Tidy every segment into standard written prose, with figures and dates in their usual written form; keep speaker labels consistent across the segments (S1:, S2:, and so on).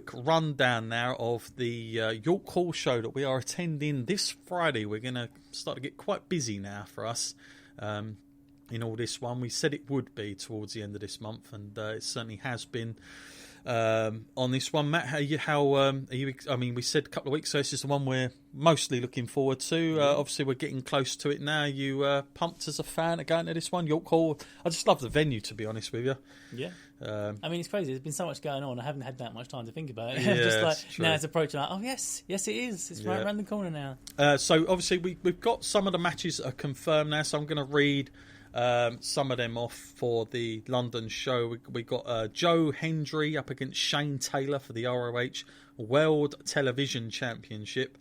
S1: quick rundown now of the York Hall show that we are attending this Friday. We're going to start to get quite busy now for us in all this one. We said it would be towards the end of this month, and it certainly has been. On this one, Matt, how are you? I mean, we said a couple of weeks ago, this is the one we're mostly looking forward to. Obviously, we're getting close to it now. You pumped as a fan of going to this one, York Hall? I just love the venue, to be honest with you.
S2: Yeah. I mean, it's crazy. There's been so much going on. I haven't had that much time to think about it.
S1: Yeah,
S2: just like
S1: it's true.
S2: now it's approaching. Like, oh yes, it is. It's right around the corner now.
S1: So obviously, we've got some of the matches that are confirmed now. So I'm going to read some of them off for the London show. We got Joe Hendry up against Shane Taylor for the ROH World Television Championship.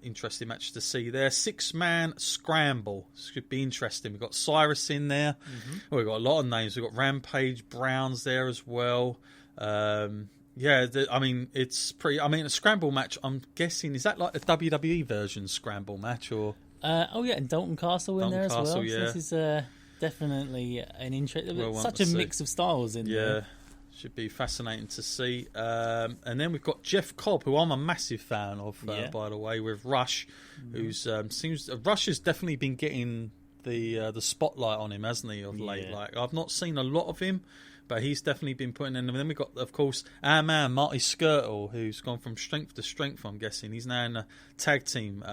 S1: Interesting match to see there. 6-man scramble. Should be interesting. We've got Cyrus in there. Mm-hmm. We've got a lot of names. We've got Rampage Brown's there as well. I mean, it's pretty. I mean, a scramble match, I'm guessing, is that like a WWE version scramble match? Or
S2: and Dalton Castle in there as well.
S1: Yeah.
S2: So this is definitely an interest. Such a mix of styles in there. Yeah,
S1: should be fascinating to see. And then we've got Jeff Cobb, who I'm a massive fan of, by the way, with Rush, who's Rush has definitely been getting the spotlight on him, hasn't he, of late? Like, I've not seen a lot of him, but he's definitely been putting in. And then we've got, of course, our man Marty Skirtle, who's gone from strength to strength, I'm guessing. He's now in a tag team,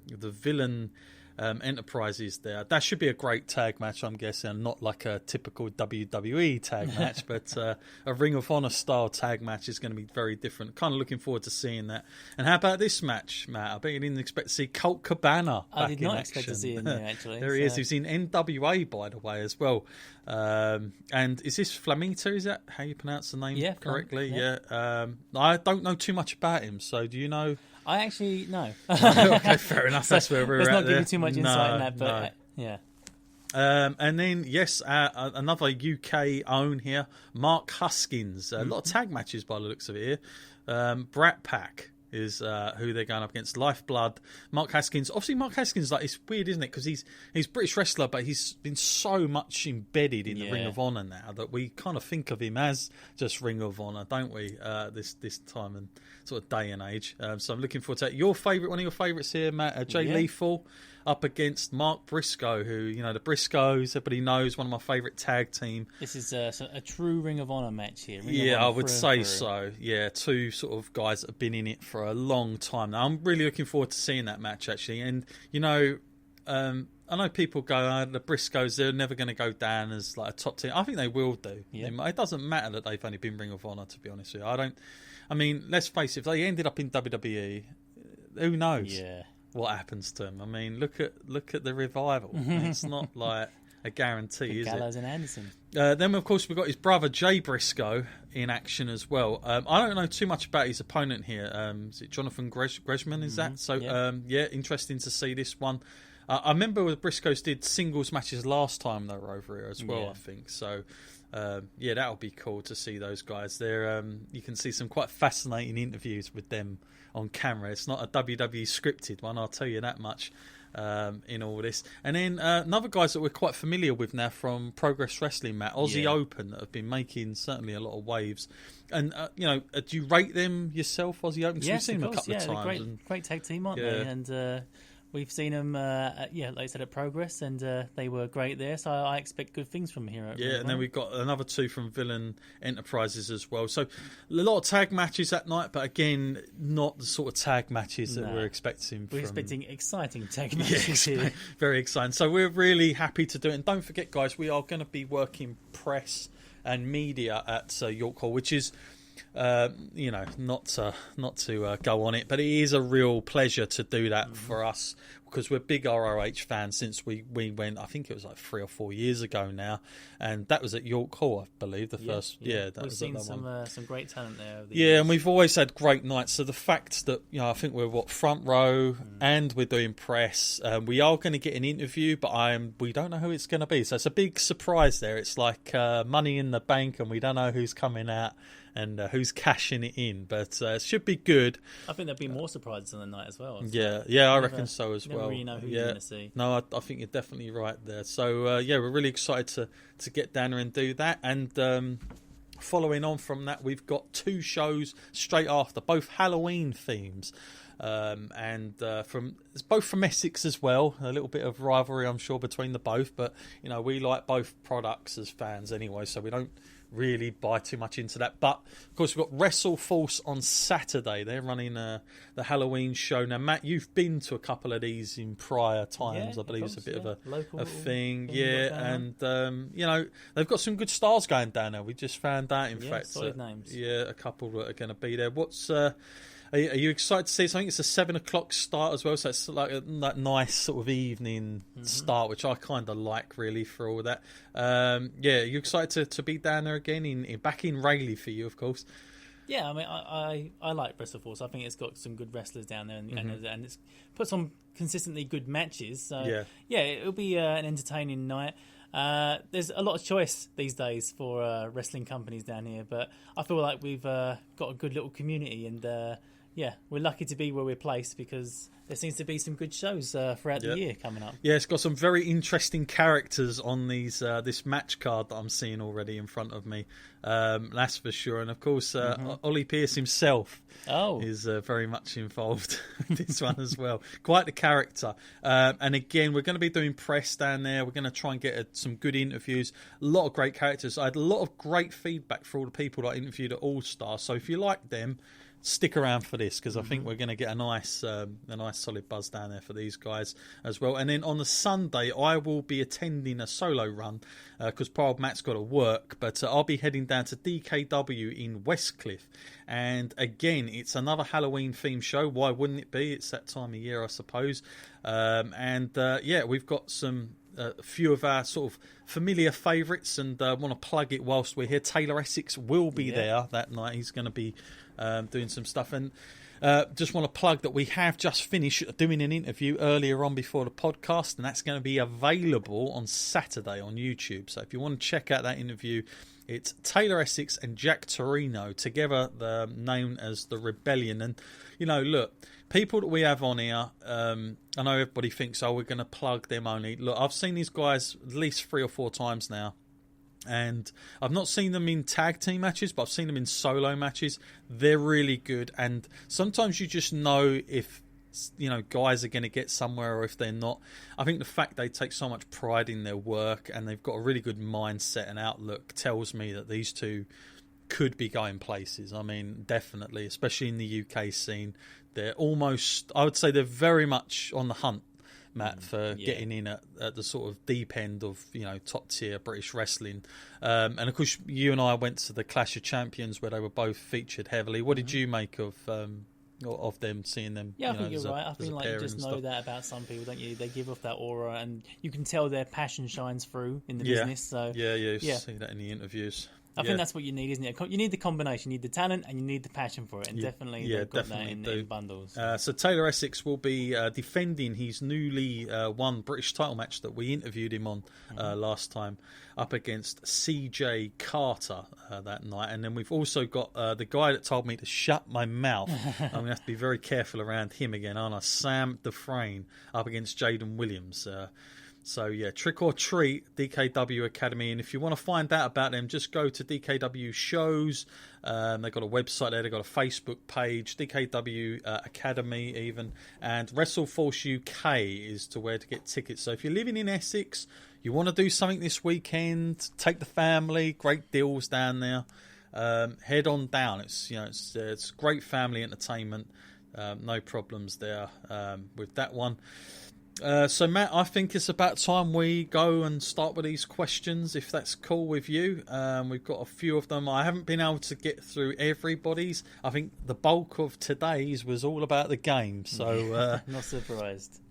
S1: the Villain Enterprises there. That should be a great tag match, I'm guessing. Not like a typical WWE tag match, but a Ring of Honor style tag match is going to be very different. Kind of looking forward to seeing that. And how about this match, Matt? I bet you didn't expect to see Colt Cabana back
S2: I did not
S1: in
S2: expect to see him there, actually.
S1: There he is. He's in NWA, by the way, as well. And is this Flamita? Is that how you pronounce the name correctly? Yeah. I don't know too much about him, so do you know?
S2: I actually know.
S1: Okay, fair enough. That's where we're at.
S2: Let's not give
S1: there.
S2: you too much insight in that, but yeah.
S1: And then, another UK own here, Mark Huskins. A lot of tag matches by the looks of it here. Brat Pack is who they're going up against. Lifeblood, Mark Haskins. Obviously, Mark Haskins, like, it's weird, isn't it? Because he's a British wrestler, but he's been so much embedded in the Ring of Honor now that we kind of think of him as just Ring of Honor, don't we? This time and sort of day and age. So I'm looking forward to that. One of your favourites here, Matt, Jay Lethal, up against Mark Briscoe, who, the Briscoes, everybody knows, one of my favourite tag team.
S2: This is a true Ring of Honor match here.
S1: I would say so. Yeah, two sort of guys that have been in it for a long time now. I'm really looking forward to seeing that match, actually. And, I know people go, the Briscoes, they're never going to go down as like a top team. I think they will do. Yeah. It doesn't matter that they've only been Ring of Honor, to be honest with you. I mean, let's face it, if they ended up in WWE, who knows?
S2: Yeah.
S1: What happens to him? I mean, look at the revival. It's not like a guarantee, is it?
S2: Gallows and Anderson.
S1: Then, of course, we've got his brother Jay Briscoe in action as well. I don't know too much about his opponent here. Is it Jonathan Gresham? Is that so? Interesting to see this one. I remember the Briscoes did singles matches last time they were over here as well. I think so. That'll be cool to see those guys there. You can see some quite fascinating interviews with them on camera. It's not a WWE scripted one, I'll tell you that much, in all this. And then another guys that we're quite familiar with now from Progress Wrestling, Matt, Aussie Open, that have been making certainly a lot of waves. And, do you rate them yourself, Aussie Open? Because we've seen them a couple of times.
S2: Great tag team, aren't they? And we've seen them, like I said, at Progress, and they were great there. So I expect good things from here.
S1: And then we've got another two from Villain Enterprises as well. So a lot of tag matches that night, but again, not the sort of tag matches that we're expecting.
S2: We're expecting exciting tag matches here.
S1: Very exciting. So we're really happy to do it. And don't forget, guys, we are going to be working press and media at York Hall, which is... not to go on it, but it is a real pleasure to do that for us, because we're big ROH fans since we went, I think it was like 3 or 4 years ago now, and that was at York Hall, I believe, the first. That
S2: we've
S1: was
S2: seen
S1: some
S2: great talent there over the years.
S1: And we've always had great nights. So the fact that I think we're front row and we're doing press, we are going to get an interview, but we don't know who it's going to be. So it's a big surprise there. It's like Money in the Bank, and we don't know who's coming out and who's cashing it in, but it should be good.
S2: I think there'll be more surprises on the night as well.
S1: So I reckon so as well.
S2: Never really know who you're going to see.
S1: No, I think you're definitely right there. So we're really excited to get down there and do that. And Following on from that, we've got 2 shows straight after, both Halloween themes. It's both from Essex as well. A little bit of rivalry, I'm sure, between the both. But, we like both products as fans anyway, so we don't really buy too much into that. But, of course, we've got WrestleForce on Saturday. They're running the Halloween show. Now, Matt, you've been to a couple of these in prior times. I believe it's a bit of a thing. And, they've got some good stars going down there. We just found out, in fact.
S2: Solid names.
S1: Yeah, a couple that are going to be there. Are you excited to see it? I think it's a 7:00 start as well, so it's like that nice sort of evening start, which I kind of like really for all that. Are you excited to be down there again back in Rayleigh for you, of course?
S2: Yeah, I mean, I like WrestleForce. I think it's got some good wrestlers down there, and it's put some consistently good matches. So it'll be an entertaining night. There's a lot of choice these days for wrestling companies down here, but I feel like we've got a good little community, and we're lucky to be where we're placed because there seems to be some good shows throughout the year coming up. Yeah,
S1: it's got some very interesting characters on these this match card that I'm seeing already in front of me. That's for sure. And of course, Ollie Pierce himself is very much involved with this one as well. Quite the character. And again, we're going to be doing press down there. We're going to try and get some good interviews. A lot of great characters. I had a lot of great feedback for all the people that I interviewed at All Star. So if you like them, stick around for this because I think we're going to get a nice solid buzz down there for these guys as well. And then on the Sunday, I will be attending a solo run because poor old Matt's got to work, but I'll be heading down to DKW in Westcliff. And again, it's another Halloween themed show. Why wouldn't it be? It's that time of year, I suppose. We've got a few of our sort of familiar favourites, and want to plug it whilst we're here. Taylor Essex will be there that night. He's going to be doing some stuff, and just want to plug that we have just finished doing an interview earlier on before the podcast, and that's going to be available on Saturday on YouTube. So if you want to check out that interview, it's Taylor Essex and Jack Torino together, known as the Rebellion. And look, people that we have on here, I know everybody thinks, we're going to plug them only. Look, I've seen these guys at least 3 or 4 times now. And I've not seen them in tag team matches, but I've seen them in solo matches. They're really good. And sometimes you just know if, guys are going to get somewhere or if they're not. I think the fact they take so much pride in their work and they've got a really good mindset and outlook tells me that these two could be going places. I mean, definitely, especially in the UK scene. They're I would say they're very much on the hunt, Matt, for getting in at the sort of deep end of top tier British wrestling, and of course you and I went to the Clash of Champions where they were both featured heavily. What did you make of them, seeing them?
S2: I think you're right. I think you just know that about some people, don't you? They give off that aura, and you can tell their passion shines through in the business. So
S1: you see that in the interviews.
S2: I think that's what you need, isn't it? You need the combination. You need the talent and you need the passion for it. And definitely they've got that in bundles.
S1: So Taylor Essex will be defending his newly won British title match that we interviewed him on last time up against CJ Carter that night. And then we've also got the guy that told me to shut my mouth. I'm going to have to be very careful around him again, aren't I? Sam Dufresne up against Jaden Williams. Trick or Treat, DKW Academy. And if you want to find out about them, just go to DKW shows. They've got a website there. They've got a Facebook page, DKW Academy even. And WrestleForce UK is to where to get tickets. So if you're living in Essex, you want to do something this weekend, take the family, great deals down there. Head on down. It's great family entertainment. No problems there with that one. So, Matt, I think it's about time we go and start with these questions, if that's cool with you. We've got a few of them. I haven't been able to get through everybody's. I think the bulk of today's was all about the game. So,
S2: not surprised.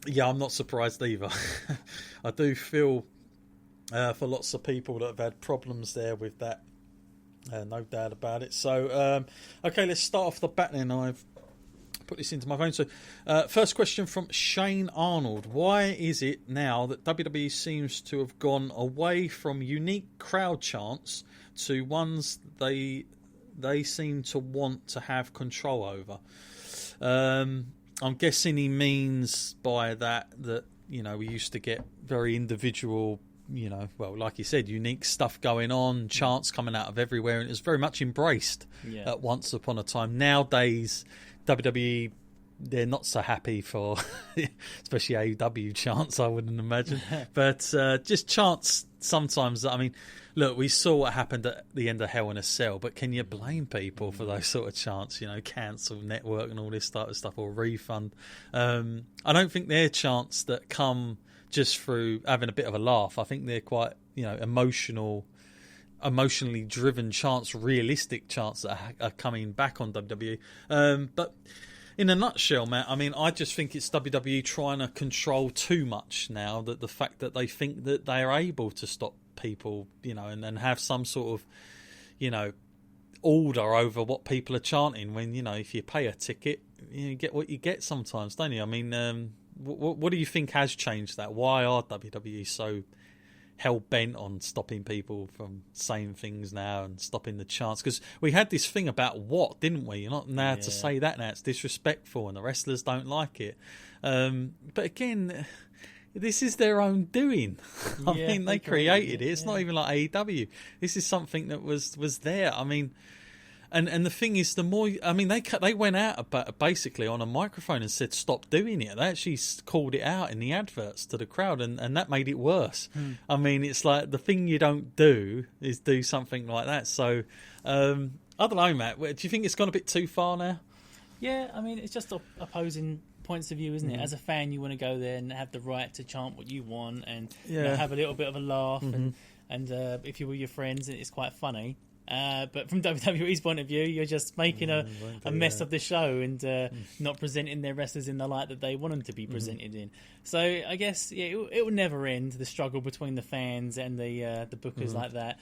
S1: Yeah, I'm not surprised either. I do feel for lots of people that have had problems there with that. No doubt about it. So, okay, let's start off the bat then. I've put this into my phone. So first question from Shane Arnold. Why is it now that WWE seems to have gone away from unique crowd chants to ones they seem to want to have control over? I'm guessing he means by that we used to get very individual well, like you said, unique stuff going on, chants coming out of everywhere, and it was very much embraced at once upon a time. Nowadays, WWE, they're not so happy for, especially AEW chants, I wouldn't imagine. But just chants sometimes, I mean, look, we saw what happened at the end of Hell in a Cell, but can you blame people for those sort of chants, cancel network and all this type of stuff, or refund? I don't think they're chants that come just through having a bit of a laugh. I think they're quite, emotionally driven chants, realistic chants that are coming back on WWE. But in a nutshell, Matt, I mean, I just think it's WWE trying to control too much now, that the fact that they think that they are able to stop people, and have some sort of, order over what people are chanting, when, if you pay a ticket, you get what you get sometimes, don't you? I mean, what do you think has changed that? Why are WWE so hell-bent on stopping people from saying things now and stopping the chants? Because we had this thing about what, didn't we? You're not allowed to say that now. It's disrespectful and the wrestlers don't like it. But again, this is their own doing. I mean, they created it. It's not even like AEW. This is something that was there. I mean... And the thing is, the more, I mean, they went out basically on a microphone and said stop doing it. They actually called it out in the adverts to the crowd, and that made it worse. I mean, it's like the thing you don't do is do something like that. So I don't know, Matt. Do you think it's gone a bit too far now?
S2: Yeah, I mean, it's just opposing points of view, isn't it? As a fan, you want to go there and have the right to chant what you want, and have a little bit of a laugh, and if you're with your friends, it's quite funny. But from WWE's point of view, you're just making a mess of the show and not presenting their wrestlers in the light that they want them to be presented in. So I guess it will never end, the struggle between the fans and the bookers like that.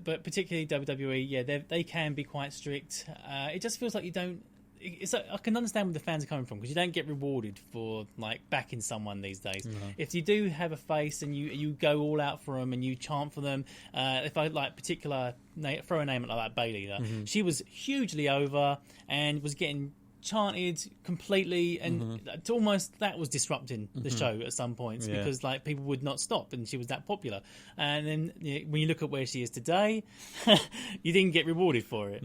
S2: But particularly WWE, they can be quite strict. It just feels like you don't. I can understand where the fans are coming from, because you don't get rewarded for backing someone these days. If you do have a face and you go all out for them and you chant for them, if I throw a name like Bayley, she was hugely over and was getting chanted completely, and almost that was disrupting the show at some points, because people would not stop, and she was that popular. And then when you look at where she is today, you didn't get rewarded for it.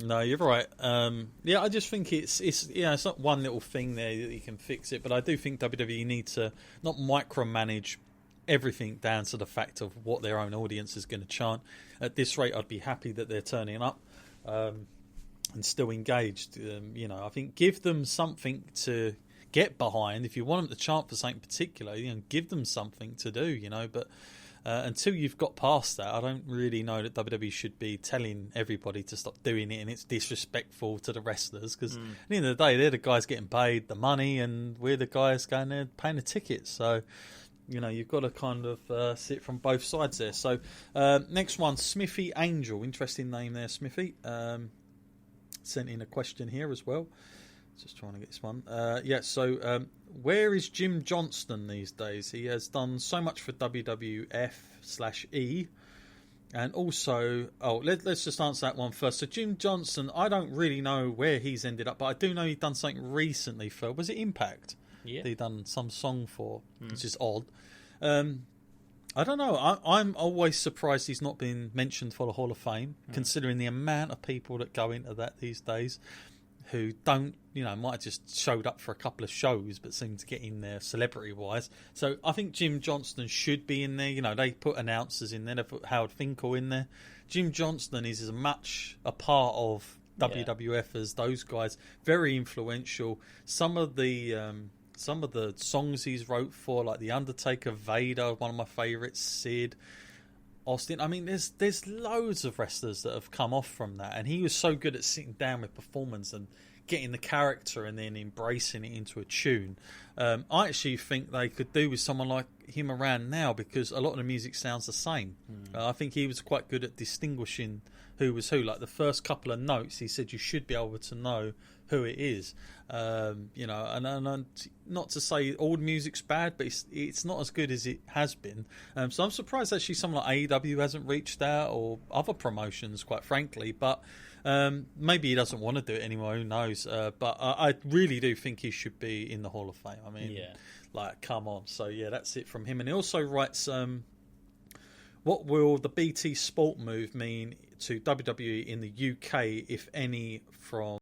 S1: No, you're right. I just think it's not one little thing there that you can fix it, but I do think WWE need to not micromanage everything down to the fact of what their own audience is going to chant. At this rate, I'd be happy that they're turning up and still engaged. I think give them something to get behind. If you want them to chant for something particular, give them something to do. But until you've got past that, I don't really know that WWE should be telling everybody to stop doing it, and it's disrespectful to the wrestlers, because at the end of the day, they're the guys getting paid the money and we're the guys going there paying the tickets. So, you've got to kind of sit from both sides there. So, next one, Smithy Angel. Interesting name there, Smithy. Sent in a question here as well. Just trying to get this one. Where is Jim Johnston these days? He has done so much for WWF/E. And also, let's just answer that one first. So Jim Johnston, I don't really know where he's ended up, but I do know he's done something recently for, was it Impact? Yeah. He done some song for, which is odd. I don't know. I'm always surprised he's not been mentioned for the Hall of Fame, considering the amount of people that go into that these days, who don't, might have just showed up for a couple of shows but seem to get in there celebrity-wise. So I think Jim Johnston should be in there. They put announcers in there. They put Howard Finkel in there. Jim Johnston is as much a part of WWF as those guys. Very influential. Some of the songs he's wrote for, like The Undertaker, Vader, one of my favourites, Sid, Austin. I mean, there's loads of wrestlers that have come off from that, and he was so good at sitting down with performance and getting the character and then embracing it into a tune. I actually think they could do with someone like him around now, because a lot of the music sounds the same. I think he was quite good at distinguishing who was who. Like the first couple of notes, he said you should be able to know who it is. And not to say old music's bad, but it's not as good as it has been. So I'm surprised actually someone like AEW hasn't reached out, or other promotions, quite frankly. But Maybe he doesn't want to do it anymore. Who knows? But I really do think he should be in the Hall of Fame. I mean, like, come on. So yeah, that's it from him. And he also writes, what will the BT Sport move mean to WWE in the UK, if any, from